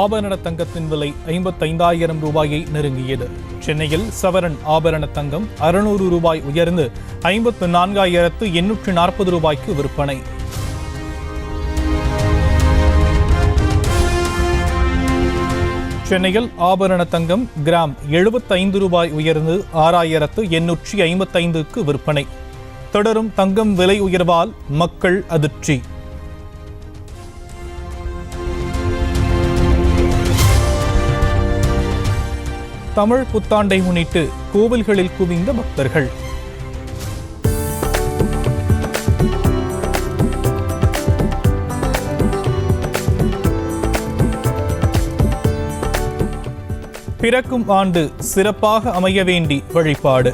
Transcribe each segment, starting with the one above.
ஆபரண தங்கத்தின் விலை 55,000 ரூபாயை நெருங்கியது. சென்னையில் சவரன் ஆபரண தங்கம் 600 ரூபாய் உயர்ந்து 54,840 ரூபாய்க்கு விற்பனை. சென்னையில் ஆபரண தங்கம் கிராம் 75 ரூபாய் உயர்ந்து 6,855க்கு விற்பனை. தொடரும் தங்கம் விலை உயர்வால் மக்கள் அதிர்ச்சி. தமிழ் புத்தாண்டை முன்னிட்டு கோவில்களில் குவிந்த பக்தர்கள். பிறக்கும் ஆண்டு சிறப்பாக அமைய வேண்டி வழிபாடு.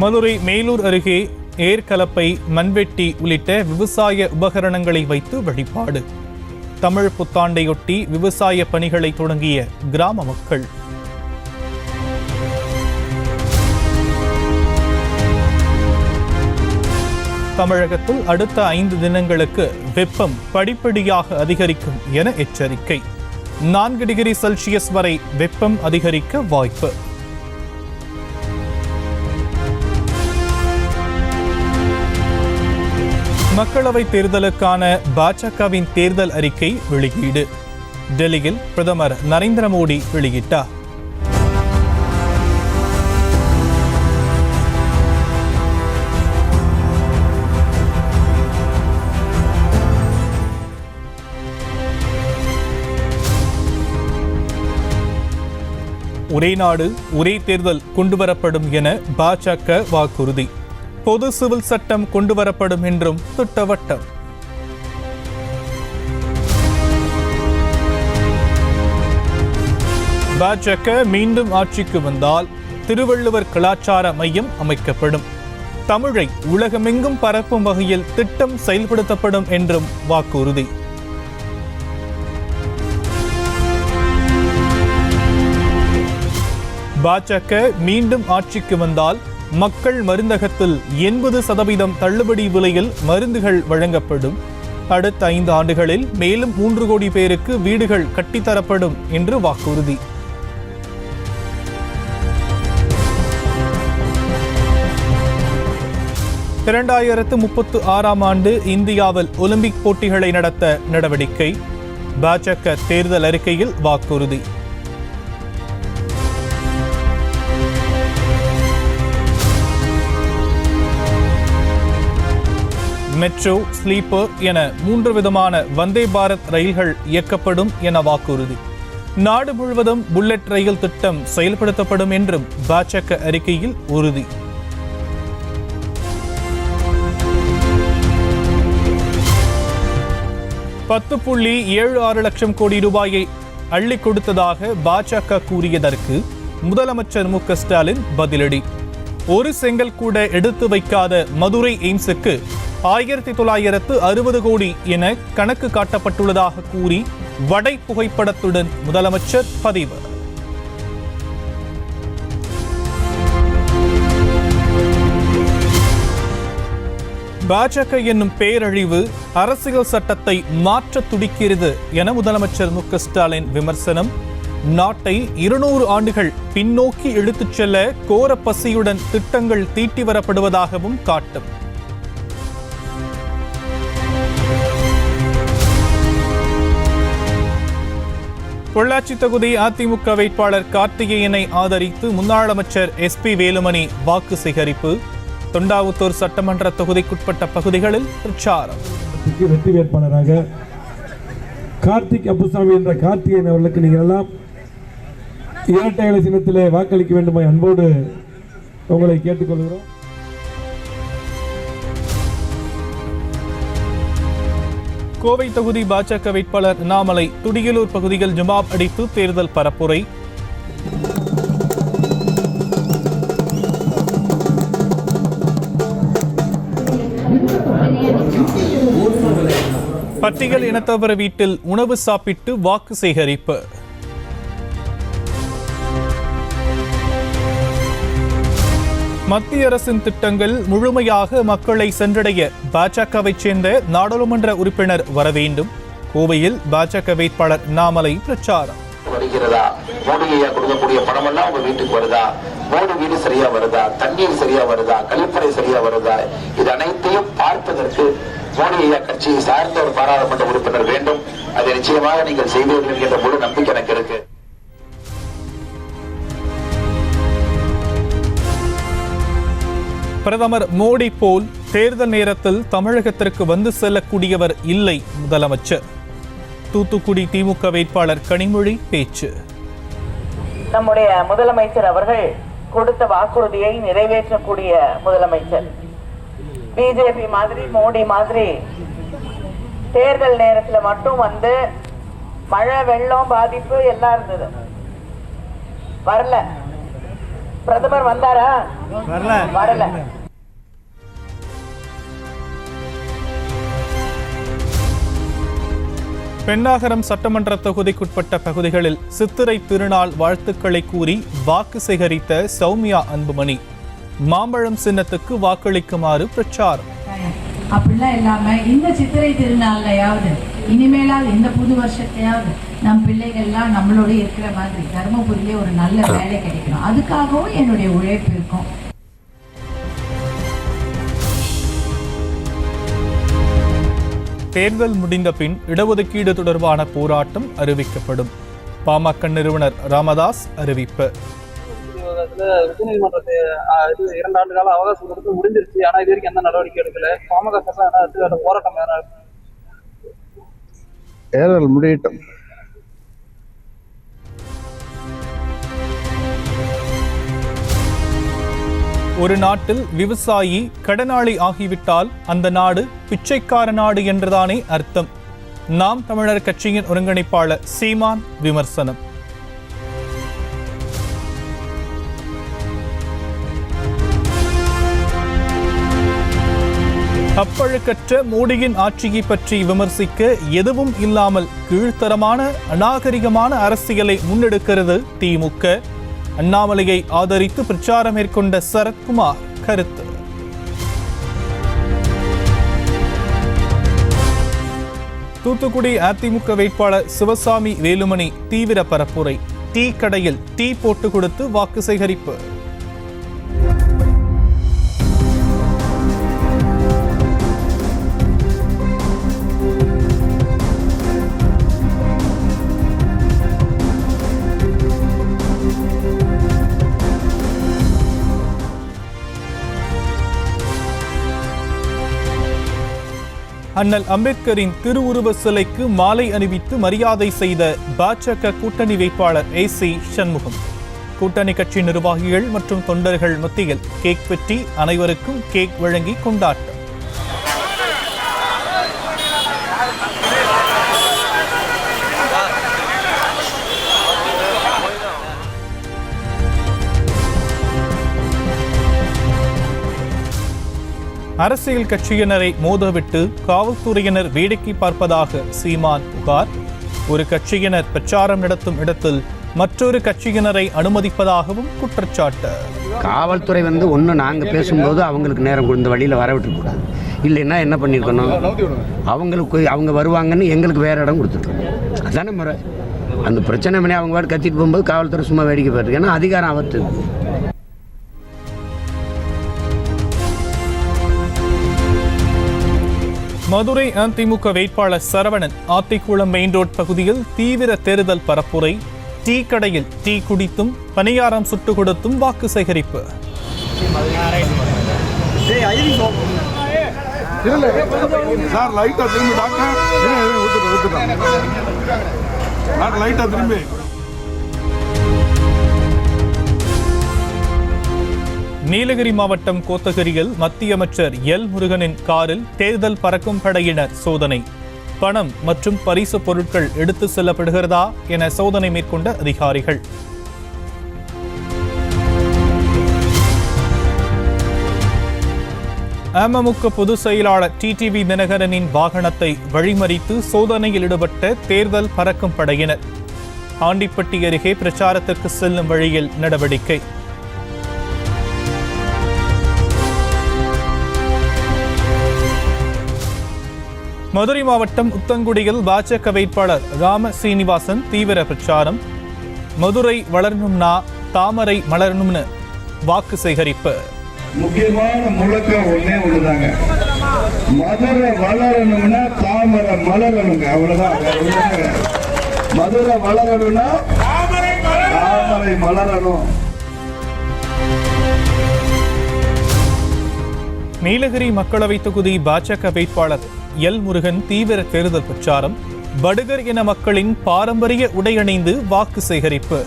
மதுரை மேலூர் அருகே ஏர்கலப்பை, மண்வெட்டி உள்ளிட்ட விவசாய உபகரணங்களை வைத்து வழிபாடு. தமிழ் புத்தாண்டையொட்டி விவசாய பணிகளை தொடங்கிய கிராம மக்கள். தமிழகத்தில் அடுத்த 5 தினங்களுக்கு வெப்பம் படிப்படியாக அதிகரிக்கும் என எச்சரிக்கை. 4 டிகிரி செல்சியஸ் வரை வெப்பம் அதிகரிக்க வாய்ப்பு. மக்களவைத் தேர்தலுக்கான பாஜகவின் தேர்தல் அறிக்கை வெளியீடு. டெல்லியில் பிரதமர் நரேந்திர மோடி வெளியிட்டார். ஒரே நாடு ஒரே தேர்தல் கொண்டுவரப்படும் என பாஜக வாக்குறுதி. பொது சிவில் சட்டம் கொண்டுவரப்படும் என்றும் திட்டவட்டம். பாஜக மீண்டும் ஆட்சிக்கு வந்தால் திருவள்ளுவர் கலாச்சார மையம் அமைக்கப்படும். தமிழை உலகமெங்கும் பரப்பும் வகையில் திட்டம் செயல்படுத்தப்படும் என்றும் வாக்குறுதி. பாஜக மீண்டும் ஆட்சிக்கு வந்தால் மக்கள் மருந்தகத்தில் 80% தள்ளுபடி விலையில் மருந்துகள் வழங்கப்படும். அடுத்த 5 ஆண்டுகளில் மேலும் 3 கோடி பேருக்கு வீடுகள் கட்டித்தரப்படும் என்று வாக்குறுதி. ஆண்டு இந்தியாவில் ஒலிம்பிக் போட்டிகளை நடத்த நடவடிக்கை. பாஜக தேர்தல் அறிக்கையில் வாக்குறுதி. மெட்ரோ, ஸ்லீப்பர் என 3 விதமான வந்தே பாரத் ரயில்கள் இயக்கப்படும் என வாக்குறுதி. நாடு முழுவதும் புல்லட் ரயில் திட்டம் செயல்படுத்தப்படும் என்றும் பாஜக அறிக்கையில் உறுதி. $10.76 லட்சம் கோடி ரூபாயை அள்ளி கொடுத்ததாக பாஜக கூறியதற்கு முதலமைச்சர் மு க ஸ்டாலின் பதிலடி. ஒரு செங்கல் கூட எடுத்து வைக்காத மதுரை எய்ம்ஸுக்கு 1960 கோடி என கணக்கு காட்டப்பட்டுள்ளதாக கூறி வடை புகைப்படத்துடன் முதலமைச்சர் பதிவு. பாஜக என்னும் பேரழிவு அரசியல் சட்டத்தை மாற்ற துடிக்கிறது என முதலமைச்சர் மு க ஸ்டாலின் விமர்சனம். நாட்டை 200 ஆண்டுகள் பின்னோக்கி இழுத்துச் செல்ல கோர பசியுடன் திட்டங்கள் தீட்டி வரப்படுவதாகவும் காட்டும். பொள்ளாச்சி தொகுதி அதிமுக வேட்பாளர் கார்த்திகேயனை ஆதரித்து முன்னாள் அமைச்சர் SP வேலுமணி வாக்கு சேகரிப்பு. தொண்டாவுத்தூர் சட்டமன்ற தொகுதிக்குட்பட்ட பகுதிகளில் பிரச்சாரம். வெற்றி வேட்பாளராக கார்த்திக் அப்புசாமி என்ற கார்த்திகேயன் அவர்களுக்கு நீங்கள் எல்லாம் இரட்டை இலை சின்னத்திலே வாக்களிக்க வேண்டுமாய் அன்போடு உங்களை கேட்டுக்கொள்கிறோம். கோவை தொகுதி பாஜக வேட்பாளர் அண்ணாமலை துடியலூர் பகுதியில் ஜமாப் அடித்து தேர்தல் பரப்புரை. பட்டியல் இனத்தவர் வீட்டில் உணவு சாப்பிட்டு வாக்கு சேகரிப்பு. மத்திய அரசின் திட்டங்கள் முழுமையாக மக்களை சென்றடைய பாஜகவைச் சேர்ந்த நாடாளுமன்ற உறுப்பினர் வர வேண்டும். கோவையில் பாஜக வேட்பாளர் அண்ணாமலை பிரச்சாரம். வருகிறதா? மோடி ஐயா கொடுக்கக்கூடிய பணம் எல்லாம் உங்க வீட்டுக்கு வருதா? மோடி வீடு சரியா வருதா? தண்ணீர் சரியா வருதா? கழிப்பறை சரியா வருதா? இது அனைத்தையும் பார்ப்பதற்கு மோடி ஐயா கட்சியை சார்ந்த ஒரு பாராளுமன்ற உறுப்பினர் வேண்டும். அதை நிச்சயமாக நீங்கள் செய்வீர்கள் என்ற முழு நம்பிக்கை எனக்கு இருக்கு. பிரதமர் மோடி போல் தேர்தல் நேரத்தில் தமிழகத்திற்கு வந்து செல்லக்கூடியவர் இல்லை முதலமைச்சர். தூத்துக்குடி திமுக வேட்பாளர் கனிமொழி பேச்சு. நம்முடைய முதலமைச்சர் அவர்கள் கொடுத்த வாக்குறுதியை நிறைவேற்றக்கூடிய முதலமைச்சர். பிஜேபி மாதிரி மோடி மாதிரி தேர்தல் நேரத்தில் மட்டும் வந்து மழை வெள்ளம் பாதிப்பு எல்லாம் இருந்தது. வரல. பிரதமர் வந்தாரா? வரல. பெண்ணாகரம் சட்டமன்ற தொகுதிக்குட்பட்ட பகுதிகளில் சித்திரை திருநாள் வாழ்த்துக்களை கூறி வாக்கு சேகரித்த சௌமியா அன்புமணி மாம்பழம் சின்னத்துக்கு வாக்களிக்குமாறு பிரச்சாரம். அப்படிலாம் இல்லாம இந்த சித்திரை திருநாள்லயாவது இனிமேலாவது இந்த புது வருஷத்தையாவது நம் பிள்ளைகள்லாம் நம்மளோட இருக்கிற மாதிரி தர்மபுரியிலே ஒரு நல்ல வேலை கிடைக்கணும். அதுக்காகவும் என்னுடைய உழைப்பு இருக்கும். தேர்தல் முடிந்த பின் இடஒதுக்கீடு தொடர்பான போராட்டம் அறிவிக்கப்படும். பாமக நிறுவனர் ராமதாஸ் அறிவிப்பு. உச்சநீதிமன்றத்தை 2 ஆண்டு கால அவகாசம் கொடுத்து முடிஞ்சிருச்சு. ஆனா இது வரைக்கும் எந்த நடவடிக்கை எடுக்கல. பாமக போராட்டம் தேர்தல் முடியட்டும். ஒரு நாட்டில் விவசாயி கடனாளி ஆகிவிட்டால் அந்த நாடு பிச்சைக்கார நாடு என்றுதானே அர்த்தம். நாம் தமிழர் கட்சியின் ஒருங்கிணைப்பாளர் சீமான் விமர்சனம். அப்பழுக்கற்ற மோடியின் ஆட்சியை பற்றி விமர்சிக்க எதுவும் இல்லாமல் கீழ்த்தரமான அநாகரிகமான அரசியலை முன்னெடுக்கிறது திமுக. அண்ணாமலையை ஆதரித்து பிரச்சாரம் மேற்கொண்ட சரத்குமார் கருத்து. தூத்துக்குடி அதிமுக வேட்பாளர் சிவசாமி வேலுமணி தீவிர பரப்புரை. டீ கடையில் டீ போட்டு கொடுத்து வாக்கு சேகரிப்பு. அண்ணல் அம்பேத்கரின் திருவுருவ சிலைக்கு மாலை அணிவித்து மரியாதை செய்த பாஜக கூட்டணி வேட்பாளர் AC சண்முகம். கூட்டணி கட்சி நிர்வாகிகள் மற்றும் தொண்டர்கள் மத்தியில் கேக் வெட்டி அனைவருக்கும் கேக் வழங்கி கொண்டாட்டம். அரசியல் கட்சியினரை மோதவிட்டு காவல்துறையினர் வேடிக்கை பார்ப்பதாக சீமான் புகார். ஒரு கட்சியினர் பிரச்சாரம் நடத்தும் இடத்தில் மற்றொரு கட்சியினரை அனுமதிப்பதாகவும் குற்றச்சாட்டு. காவல்துறை ஒன்று நாங்கள் பேசும்போது அவங்களுக்கு நேரம் இந்த வழியில் வர விட்டுக்கூடாது. இல்லைன்னா என்ன பண்ணியிருக்கணும், அவங்களுக்கு அவங்க வருவாங்கன்னு எங்களுக்கு வேறு இடம் கொடுத்துருக்கோம். அதானே முறை. அந்த பிரச்சனை பண்ணி அவங்க பாட்டு கத்திட்டு போகும்போது காவல்துறை சும்மா வேடிக்கை பார்த்துருக்கு. ஏன்னா அதிகாரம் அவற்று. மதுரை அதிமுக வேட்பாளர் சரவணன் ஆத்திக்குளம் மெயின் ரோட் பகுதியில் தீவிர தேர்தல் பரப்புரை. டீ கடையில் டீ குடித்தும் பணியாரம் சுட்டு கொடுத்தும் வாக்கு சேகரிப்பு. நீலகிரி மாவட்டம் கோத்தகிரியில் மத்திய அமைச்சர் எல் முருகனின் காரில் தேர்தல் பறக்கும் படையினர் சோதனை. பணம் மற்றும் பரிசு பொருட்கள் எடுத்து செல்லப்படுகிறதா என சோதனை மேற்கொண்ட அதிகாரிகள். அமமுக பொதுச் செயலாளர் டிடிவி தினகரனின் வாகனத்தை வழிமறித்து சோதனையில் ஈடுபட்ட தேர்தல் பறக்கும் படையினர். ஆண்டிப்பட்டி அருகே பிரச்சாரத்திற்கு செல்லும் வழியில் நடவடிக்கை. மதுரை மாவட்டம் உத்தங்குடியில் பாஜக வேட்பாளர் ராம சீனிவாசன் தீவிர பிரச்சாரம். மதுரை வளரணும்னா தாமரை மலரணும்னு வாக்கு சேகரிப்பு. முக்கியமான முழக்கம் ஒன்னே ஒண்ணுதாங்க, மதுரை வளரணும்னா தாமரை மலரணுங்க. அவ்வளவுதான். மதுரை வளரணும்னா தாமரை மலரணும். நீலகிரி மக்களவை தொகுதி பாஜக வேட்பாளர் எல் முருகன் தீவிர தேர்தல் பிரச்சாரம். படுகர் இன மக்களின் பாரம்பரிய உடையணிந்து வாக்கு சேகரிப்பு.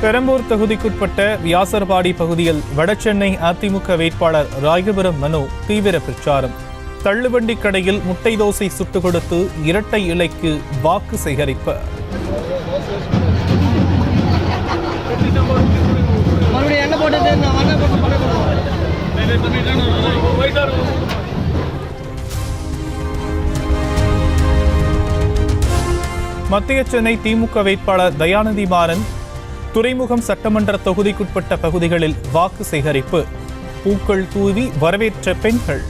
பெரம்பூர் தொகுதிக்குட்பட்ட வியாசர்பாடி பகுதியில் வடசென்னை அதிமுக வேட்பாளர் ராயபுரம் மனோ தீவிர பிரச்சாரம். தள்ளுவண்டி கடையில் முட்டை தோசை சுட்டுக் கொடுத்து இரட்டை இலைக்கு வாக்கு சேகரிப்பு. மத்திய சென்னை திமுக வேட்பாளர் தயாநிதி மாறன் துறைமுகம் சட்டமன்ற தொகுதிக்குட்பட்ட பகுதிகளில் வாக்கு சேகரிப்பு. பூக்கள் தூவி வரவேற்ற பெண்கள்.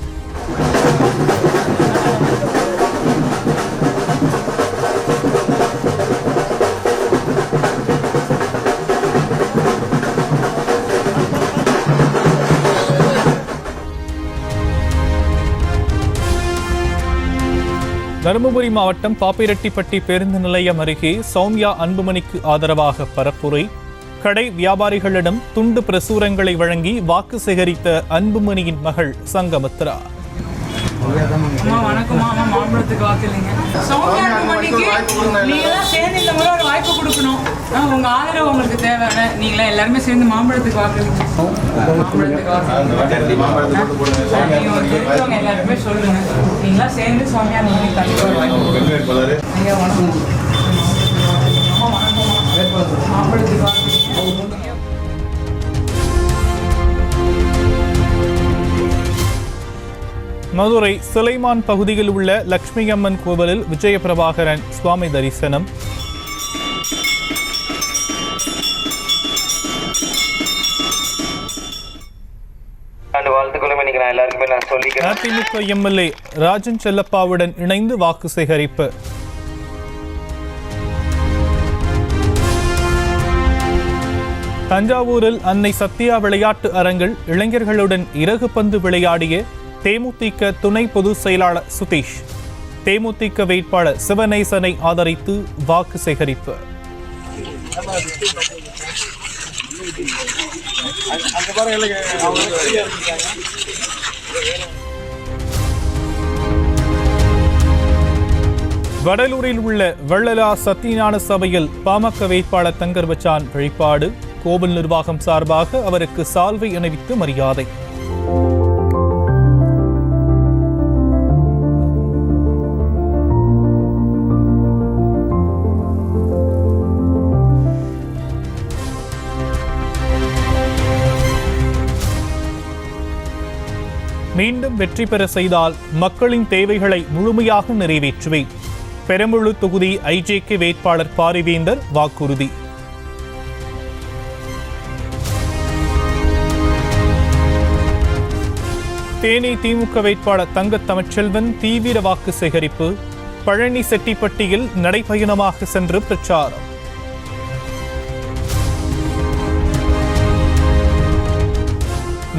தருமபுரி மாவட்டம் பாப்பிரெட்டிப்பட்டி பேருந்து நிலையம் அருகே சௌமியா அன்புமணிக்கு ஆதரவாக பரப்புரை. கடை வியாபாரிகளிடம் துண்டு பிரசுரங்களை வழங்கி வாக்கு சேகரித்த அன்புமணியின் மகள் சங்கமித்ரா. வணக்கம்மா, மாம்பழத்துக்கு வாக்குறீங்க. சௌமியா அன்புமணிக்கு நீங்களாம் சேர்ந்து இந்த முறை ஒரு வாய்ப்பு கொடுக்கணும். உங்க ஆதரவு உங்களுக்கு தேவை. நீங்களா எல்லாருமே சேர்ந்து மாம்பழத்துக்கு வாக்குறீங்க. மாம்பழத்துக்கு எல்லாருமே சொல்லுங்க. நீங்களா சேர்ந்து சௌமியா அன்புமணிக்கு கண்டிப்பா ஒரு வாய்ப்பு கொடுங்க. ஐயா வணக்கம். மாம்பழத்துக்கு வாக்குறீங்க. மதுரை சுலைமான் பகுதியில் உள்ள லட்சுமி அம்மன் கோவிலில் விஜயபிரபாகரன் சுவாமி தரிசனம். அதிமுக எம்எல்ஏ ராஜன் செல்லப்பாவுடன் இணைந்து வாக்கு சேகரிப்பு. தஞ்சாவூரில் அன்னை சத்யா விளையாட்டு அரங்கில் இளைஞர்களுடன் இறகு பந்து விளையாடிய தேமுதிக துணை பொதுச் செயலாளர் சுதீஷ். தேமுதிக வேட்பாளர் சிவநேசனை ஆதரித்து வாக்கு சேகரிப்பு. வடலூரில் உள்ள வெள்ளலா சத்தியஞான சபையில் பாமக வேட்பாளர் தங்கர் பச்சான் வழிபாடு. கோவில் நிர்வாகம் சார்பாக அவருக்கு சால்வை அணிவித்து மரியாதை. மீண்டும் வெற்றி பெற செய்தால் மக்களின் தேவைகளை முழுமையாக நிறைவேற்றுவேன். பெரம்பலூர் தொகுதி ஐஜேகே வேட்பாளர் பாரிவேந்தர் வாக்குறுதி. தேனி திமுக வேட்பாளர் தங்க தமிழ்ச்செல்வன் தீவிர வாக்கு சேகரிப்பு. பழனி செட்டிப்பட்டியில் நடைபயணமாக சென்று பிரச்சாரம்.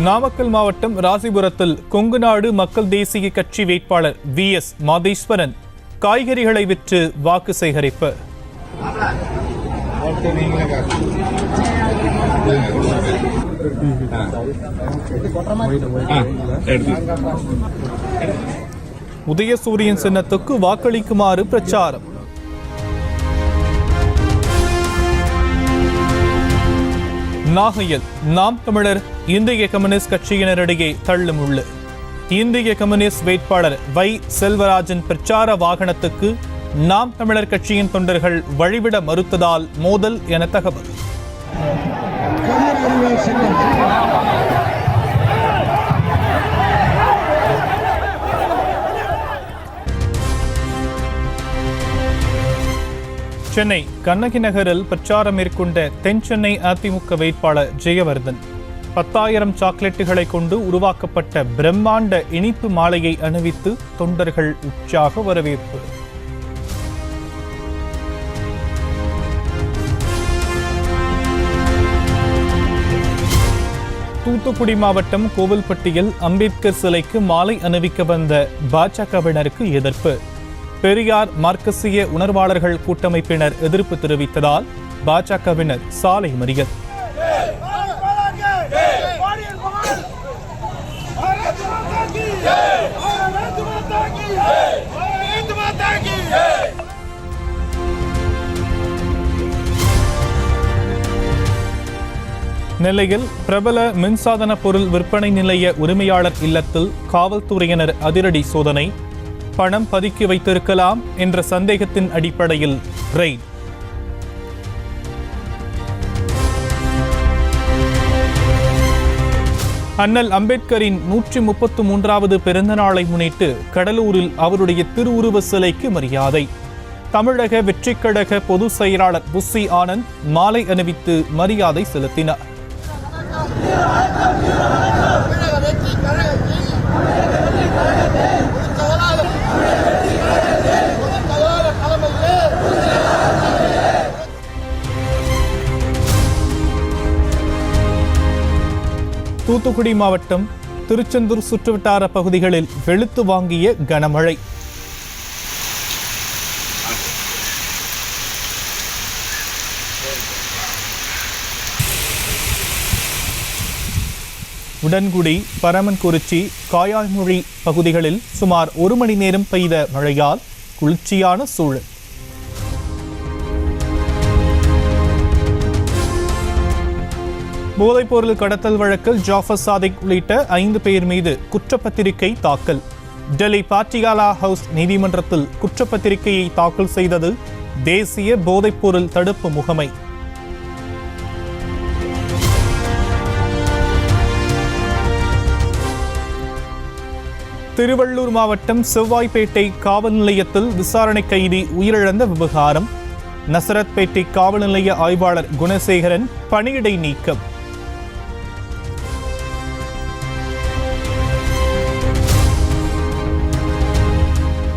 நாமக்கல் மாவட்டம் ராசிபுரத்தில் கொங்கு நாடு மக்கள் தேசிய கட்சி வேட்பாளர் VS மாதேஸ்வரன் காய்கறிகளை விற்று வாக்கு சேகரிப்பு. உதயசூரியன் சின்னத்துக்கு வாக்களிக்குமாறு பிரச்சாரம். நாகையில் நாம் தமிழர் இந்திய கம்யூனிஸ்ட் கட்சியினரிடையே தள்ளுமுள்ளு. இந்திய கம்யூனிஸ்ட் வேட்பாளர் வை செல்வராஜன் பிரச்சார வாகனத்துக்கு நாம் தமிழர் கட்சியின் தொண்டர்கள் வழிவிட மறுத்ததால் மோதல் என தகவல். சென்னை கண்ணகி நகரில் பிரச்சாரம் மேற்கொண்ட தென் சென்னை அதிமுக வேட்பாளர் ஜெயவர்தன். 10,000 சாக்லேட்டுகளை கொண்டு உருவாக்கப்பட்ட பிரம்மாண்ட இனிப்பு மாலையை அணிவித்து தொண்டர்கள் உற்சாக வரவேற்பு. தூத்துக்குடி மாவட்டம் கோவில்பட்டியில் அம்பேத்கர் சிலைக்கு மாலை அணிவிக்க வந்த பாஜகவினருக்கு எதிர்ப்பு. பெரியார் மார்க்சிய உணர்வாளர்கள் கூட்டமைப்பினர் எதிர்ப்பு தெரிவித்ததால் பாஜகவினர் சாலை மறியல். நெல்லையில் பிரபல மின்சாதன பொருள் விற்பனை நிலைய உரிமையாளர் இல்லத்தில் காவல்துறையினர் அதிரடி சோதனை. பணம் பதுக்கி வைத்திருக்கலாம் என்ற சந்தேகத்தின் அடிப்படையில் ரெய்ட். அண்ணல் அம்பேத்கரின் 133வது பிறந்த நாளை முன்னிட்டு கடலூரில் அவருடைய திருவுருவ சிலைக்கு மரியாதை. தமிழக வெற்றிக் கழக பொதுச் செயலாளர் புஸ்ஸி ஆனந்த் மாலை அணிவித்து மரியாதை செலுத்தினார். தூத்துக்குடி மாவட்டம் திருச்செந்தூர் சுற்றுவட்டார பகுதிகளில் வெளுத்து வாங்கிய கனமழை. உடன்குடி, பரமன்குறிச்சி, காயாய்மொழி பகுதிகளில் சுமார் 1 மணி நேரம் பெய்த மழையால் குளிர்ச்சியான சூழல். போதைப்பொருள் கடத்தல் வழக்கில் ஜாஃபர் சாதிக் உள்ளிட்ட 5 பேர் மீது குற்றப்பத்திரிகை தாக்கல். டெல்லி பாட்டியாலா ஹவுஸ் நீதிமன்றத்தில் குற்றப்பத்திரிகையை தாக்கல் செய்தது தேசிய போதைப்பொருள் தடுப்பு முகமை. திருவள்ளூர் மாவட்டம் செவ்வாய்ப்பேட்டை காவல் நிலையத்தில் விசாரணை கைதி உயிரிழந்த விவகாரம். நசரத்பேட்டை காவல் நிலைய ஆய்வாளர் குணசேகரன் பணியிடை நீக்கம்.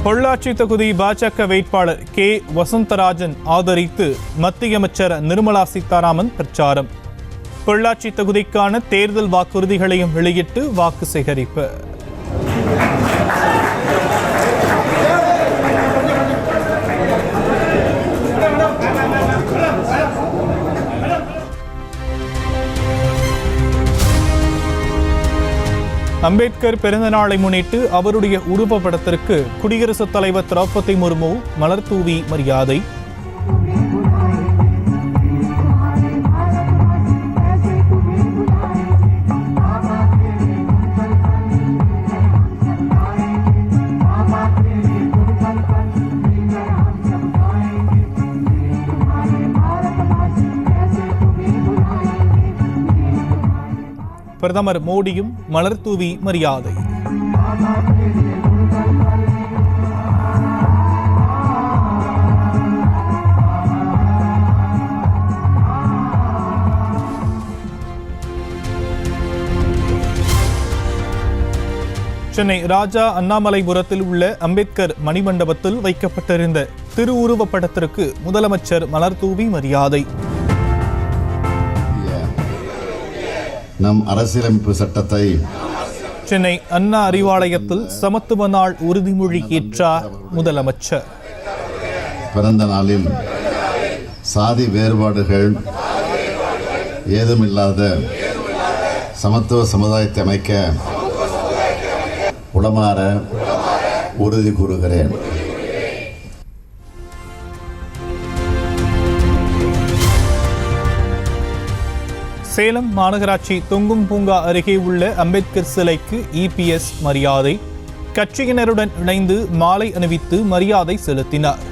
பொள்ளாச்சி தொகுதி பாஜக வேட்பாளர் கே வசந்தராஜன் ஆதரித்து மத்திய அமைச்சர் நிர்மலா சீதாராமன் பிரச்சாரம். பொள்ளாச்சி தொகுதிக்கான தேர்தல் வாக்குறுதிகளையும் வெளியிட்டு வாக்கு சேகரிப்பு. அம்பேத்கர் பிறந்த நாளை முன்னிட்டு அவருடைய உருவப்படத்திற்கு குடியரசுத் தலைவர் திரௌபதி முர்மு மலர் தூவி மரியாதை. பிரதமர் மோடியும் மலர் தூவி மரியாதை. சென்னை ராஜா அண்ணாமலைபுரத்தில் உள்ள அம்பேத்கர் மணிமண்டபத்தில் வைக்கப்பட்டிருந்த திருவுருவப் படத்திற்கு முதலமைச்சர் மலர் தூவி மரியாதை. நம் அரசியலமைப்பு சட்டத்தை சென்னை அண்ணா அறிவாலயத்தில் சமத்துவ நாள் உறுதிமொழி ஏற்றார் முதலமைச்சர். பிறந்த நாளில் சாதி வேறுபாடுகள் ஏதுமில்லாத சமத்துவ சமுதாயத்தை அமைக்க உளமாற உறுதி கூறுகிறேன். சேலம் மாநகராட்சி தொங்கும் பூங்கா அருகே உள்ள அம்பேத்கர் சிலைக்கு இபிஎஸ் மரியாதை. கட்சியினருடன் இணைந்து மாலை அணிவித்து மரியாதை செலுத்தினார்.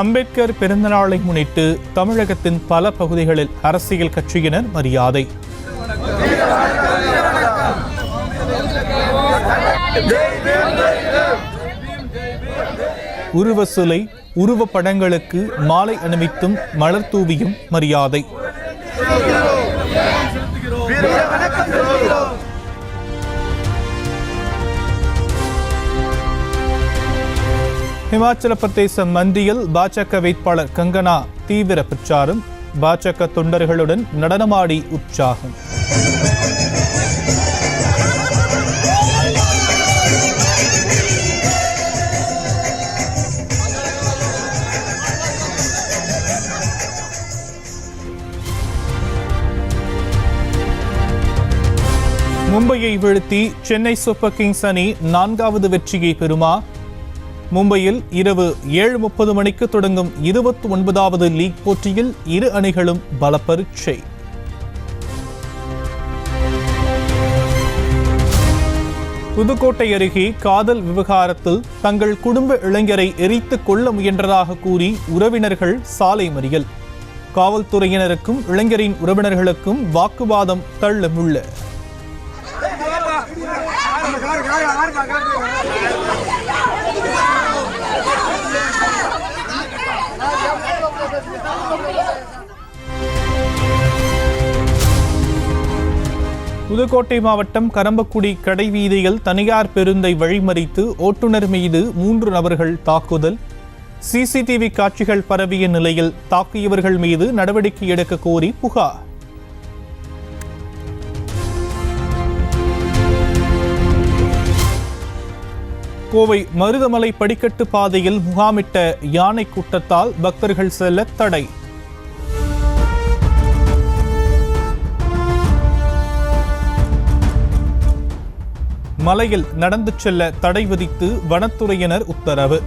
அம்பேத்கர் பிறந்தநாளை முன்னிட்டு தமிழகத்தின் பல பகுதிகளில் அரசியல் கட்சியினர் மரியாதை. உருவ சிலை, உருவப்படங்களுக்கு மாலை அணிவித்தும் மலர் தூவியும் மரியாதை. ஹிமாச்சல பிரதேச மண்டியில் பாஜக வேட்பாளர் கங்கனா தீவிர பிரச்சாரம். பாஜக தொண்டர்களுடன் நடனமாடி உற்சாகம். மும்பையை வீழ்த்தி சென்னை சூப்பர் கிங்ஸ் அணி 4வது வெற்றியை பெறுமா? மும்பையில் இரவு 7:30 மணிக்கு தொடங்கும் 29வது லீக் போட்டியில் இரு அணிகளும் பல பரீட்சை. புதுக்கோட்டை அருகே காதல் விவகாரத்தில் தங்கள் குடும்ப இளைஞரை எரித்துக் கொள்ள முயன்றதாக கூறி உறவினர்கள் சாலை மறியல். காவல்துறையினருக்கும் இளைஞரின் உறவினர்களுக்கும் வாக்குவாதம் தள்ளமுள்ள. புதுக்கோட்டை மாவட்டம் கரம்பக்குடி கடைவீதியில் தனியார் பேருந்தை வழிமறித்து ஓட்டுநர் மீது 3 நபர்கள் தாக்குதல். சிசிடிவி காட்சிகள் பரவிய நிலையில் தாக்கியவர்கள் மீது நடவடிக்கை எடுக்க கோரி புகார். கோவை மருதமலை படிக்கட்டு பாதையில் முகாமிட்ட யானை கூட்டத்தால் பக்தர்கள் செல்ல தடை. மலையில் நடந்து செல்ல தடை விதித்து வனத்துறையினர் உத்தரவு.